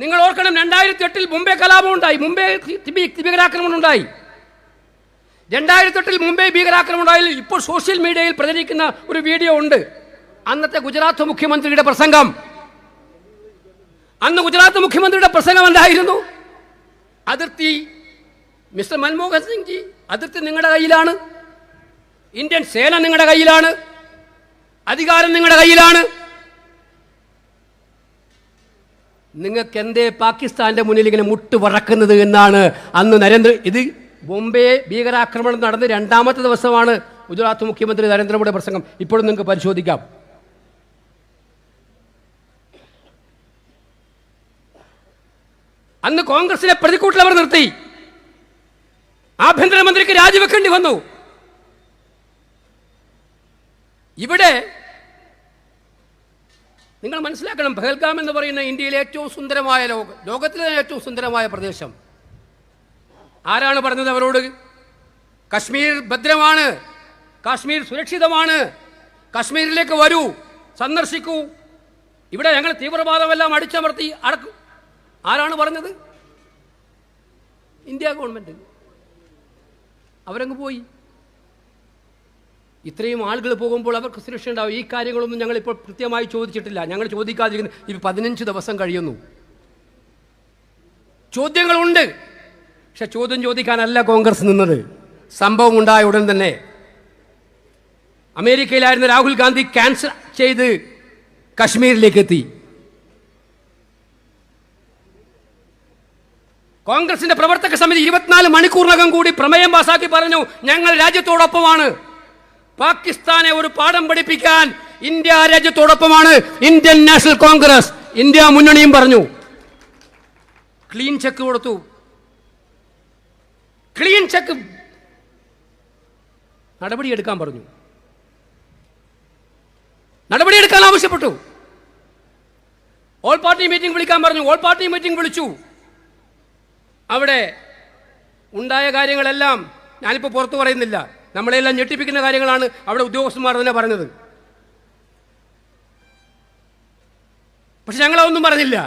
നിങ്ങൾ ഓർക്കണം, 2008 മുംബൈ കലാപം ഉണ്ടായി, മുംബൈ ഭീകരാക്രമണം ഉണ്ടായി. 2008 മുംബൈ ഭീകരാക്രമണം ഉണ്ടായാൽ ഇപ്പോൾ സോഷ്യൽ മീഡിയയിൽ പ്രചരിക്കുന്ന ഒരു വീഡിയോ ഉണ്ട്. അന്നത്തെ ഗുജറാത്ത് മുഖ്യമന്ത്രിയുടെ പ്രസംഗം. അന്ന് ഗുജറാത്ത് മുഖ്യമന്ത്രിയുടെ പ്രസംഗം എന്തായിരുന്നു? അതിർത്തി മിസ്റ്റർ മൻമോഹൻ സിംഗ് ജി, അതിർത്തി നിങ്ങളുടെ കയ്യിലാണ്, ഇന്ത്യൻ സേന നിങ്ങളുടെ കയ്യിലാണ്, അധികാരം നിങ്ങളുടെ കയ്യിലാണ്. നിങ്ങൾക്ക് എന്തേ പാകിസ്ഥാന്റെ മുന്നിൽ ഇങ്ങനെ മുട്ടുവറക്കുന്നത് എന്നാണ് അന്ന് ഇത് ബോംബെ ഭീകരാക്രമണം നടന്ന് 2ാമത്തെ ദിവസമാണ് ഗുജറാത്ത് മുഖ്യമന്ത്രി നരേന്ദ്രമോദിയുടെ പ്രസംഗം. ഇപ്പോഴും നിങ്ങൾക്ക് പരിശോധിക്കാം. അന്ന് കോൺഗ്രസിനെ പ്രതിക്കൂട്ടിൽ അവർ നിർത്തി. ആഭ്യന്തരമന്ത്രിക്ക് രാജിവെക്കേണ്ടി വന്നു. ഇവിടെ നിങ്ങൾ മനസ്സിലാക്കണം, പഹൽഗാം എന്ന് പറയുന്ന ഇന്ത്യയിലെ ഏറ്റവും സുന്ദരമായ ലോകത്തിലെ ഏറ്റവും സുന്ദരമായ പ്രദേശം. ആരാണ് പറഞ്ഞത് അവരോട്? കശ്മീർ ഭദ്രമാണ്, കാശ്മീർ സുരക്ഷിതമാണ്, കാശ്മീരിലേക്ക് വരൂ, സന്ദർശിക്കൂ, ഇവിടെ ഞങ്ങൾ തീവ്രവാദമെല്ലാം അടിച്ചമർത്തി അടക്കും. ആരാണ് പറഞ്ഞത്? India government. അവരങ്ങ് പോയി. ഇത്രയും ആളുകൾ പോകുമ്പോൾ അവർക്ക് സുരക്ഷ ഉണ്ടാവും. ഈ കാര്യങ്ങളൊന്നും ഞങ്ങളിപ്പോൾ കൃത്യമായി ചോദിച്ചിട്ടില്ല. ഞങ്ങൾ ചോദിക്കാതിരിക്കുന്നു. ഇപ്പോൾ 15 ദിവസം കഴിയുന്നു. ചോദ്യങ്ങളുണ്ട്, പക്ഷെ ചോദ്യം ചോദിക്കാനല്ല കോൺഗ്രസ് നിന്നത്. സംഭവം ഉണ്ടായ ഉടൻ തന്നെ അമേരിക്കയിലായിരുന്ന രാഹുൽ ഗാന്ധി ക്യാൻസൽ ചെയ്ത് കശ്മീരിലേക്ക് എത്തി. കോൺഗ്രസിന്റെ പ്രവർത്തക സമിതി 24 മണിക്കൂറിനകം കൂടി പ്രമേയം പാസാക്കി പറഞ്ഞു, ഞങ്ങൾ രാജ്യത്തോടൊപ്പമാണ്. പാകിസ്ഥാനെ ഒരു പാഠം പഠിപ്പിക്കാൻ ഇന്ത്യ രാജ്യത്തോടൊപ്പമാണ്. ഇന്ത്യൻ നാഷണൽ കോൺഗ്രസ്, ഇന്ത്യ മുന്നണിയും പറഞ്ഞു. ക്ലീൻ ചെക്ക് കൊടുത്തു. ക്ലീൻ ചെക്ക് നടപടിയെടുക്കാൻ പറഞ്ഞു. നടപടിയെടുക്കാൻ ആവശ്യപ്പെട്ടു. ഓൾ പാർട്ടി മീറ്റിംഗ് വിളിക്കാൻ പറഞ്ഞു. ഓൾ പാർട്ടി മീറ്റിംഗ് വിളിച്ചു. അവിടെ ഉണ്ടായ കാര്യങ്ങളെല്ലാം ഞാനിപ്പോൾ പുറത്തു പറയുന്നില്ല. നമ്മളെല്ലാം ഞെട്ടിപ്പിക്കുന്ന കാര്യങ്ങളാണ് അവിടെ ഉദ്യോഗസ്ഥന്മാർ തന്നെ പറഞ്ഞത്. പക്ഷെ ഞങ്ങളതൊന്നും പറഞ്ഞില്ല.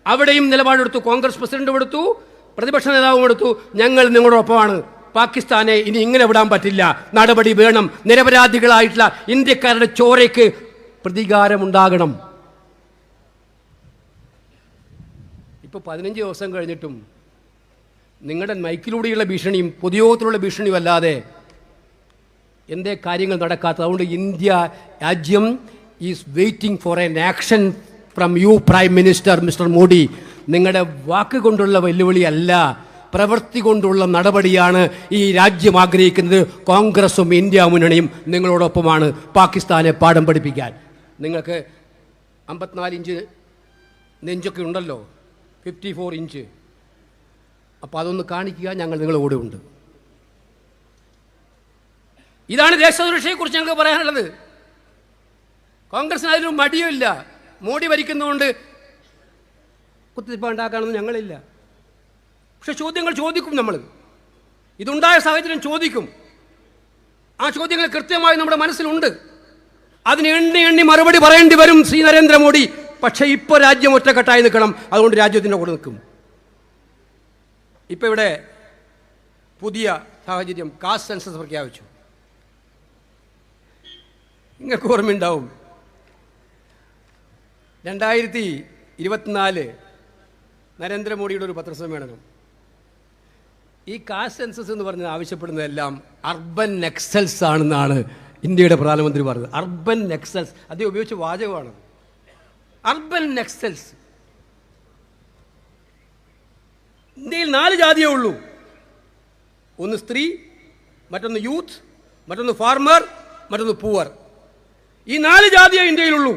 അവിടെയും നിലപാടെടുത്തു. കോൺഗ്രസ് പ്രസിഡന്റും എടുത്തു, പ്രതിപക്ഷ നേതാവും എടുത്തു. ഞങ്ങൾ നിങ്ങളുടെ ഒപ്പമാണ്. പാകിസ്ഥാനെ ഇനി ഇങ്ങനെ വിടാൻ പറ്റില്ല, നടപടി വേണം. നിരപരാധികളായിട്ടുള്ള ഇന്ത്യക്കാരുടെ ചോരയ്ക്ക് പ്രതികാരമുണ്ടാകണം. ഇപ്പോൾ 15 ദിവസം കഴിഞ്ഞിട്ടും നിങ്ങളുടെ മൈക്കിലൂടെയുള്ള ഭീഷണിയും പൊതുയോഗത്തിലുള്ള ഭീഷണിയും അല്ലാതെ എന്തേ കാര്യങ്ങൾ നടക്കാത്തത്? അതുകൊണ്ട് ഇന്ത്യ രാജ്യം is waiting for an action from you prime minister mister Modi. നിങ്ങളുടെ വാക്കുകൊണ്ടുള്ള വെല്ലുവിളിയല്ല, പ്രവൃത്തി കൊണ്ടുള്ള നടപടിയാണ് ഈ രാജ്യം ആഗ്രഹിക്കുന്നത്. കോൺഗ്രസും ഇന്ത്യ മുന്നണിയും നിങ്ങളോടൊപ്പമാണ് പാകിസ്ഥാനെ പാഠം പഠിപ്പിക്കാൻ. നിങ്ങൾക്ക് 54 ഇഞ്ച് നെഞ്ചൊക്കെ ഉണ്ടല്ലോ, 54 ഇഞ്ച്. അപ്പോൾ അതൊന്ന് കാണിക്കുക, ഞങ്ങൾ നിങ്ങളുടെ കൂടെ ഉണ്ട്. ഇതാണ് ദേശസുരക്ഷയെക്കുറിച്ച് ഞങ്ങൾക്ക് പറയാനുള്ളത്. കോൺഗ്രസിന് അതിലൊരു മടിയുമില്ല. മോഡി ഭരിക്കുന്നതുകൊണ്ട് കുത്തിരിപ്പ് ഉണ്ടാക്കാനൊന്നും ഞങ്ങളില്ല. പക്ഷെ ചോദ്യങ്ങൾ ചോദിക്കും. നമ്മൾ ഇതുണ്ടായ സാഹചര്യം ചോദിക്കും. ആ ചോദ്യങ്ങൾ കൃത്യമായി നമ്മുടെ മനസ്സിലുണ്ട്. അതിന് എണ്ണി എണ്ണി മറുപടി പറയേണ്ടി വരും ശ്രീ നരേന്ദ്രമോദി. പക്ഷേ ഇപ്പോൾ രാജ്യം ഒറ്റക്കെട്ടായി നിൽക്കണം. അതുകൊണ്ട് രാജ്യത്തിൻ്റെ കൂടെ നിൽക്കും. ഇപ്പോൾ ഇവിടെ പുതിയ സാഹചര്യം, കാസ്റ്റ് സെൻസസ് പ്രഖ്യാപിച്ചു. നിങ്ങൾക്ക് ഓർമ്മയുണ്ടാവും, 2024 നരേന്ദ്രമോദിയുടെ ഒരു പത്രസമ്മേളനം. ഈ കാസ്റ്റ് സെൻസസ് എന്ന് പറഞ്ഞ് ആവശ്യപ്പെടുന്നതെല്ലാം അർബൻ നെക്സൽസ് ആണെന്നാണ് ഇന്ത്യയുടെ പ്രധാനമന്ത്രി പറഞ്ഞത്. അർബൻ നെക്സൽസ്, അദ്ദേഹം ഉപയോഗിച്ച വാചകമാണ് അർബൻ നെക്സൽസ്. ഇന്ത്യയിൽ 4 ജാതിയേ ഉള്ളൂ. ഒന്ന് സ്ത്രീ, മറ്റൊന്ന് യൂത്ത്, മറ്റൊന്ന് ഫാർമർ, മറ്റൊന്ന് പൂവർ. ഈ 4 ജാതിയേ ഇന്ത്യയിലുള്ളൂ.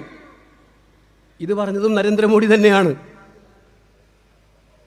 ഇത് പറഞ്ഞതും നരേന്ദ്രമോദി തന്നെയാണ്.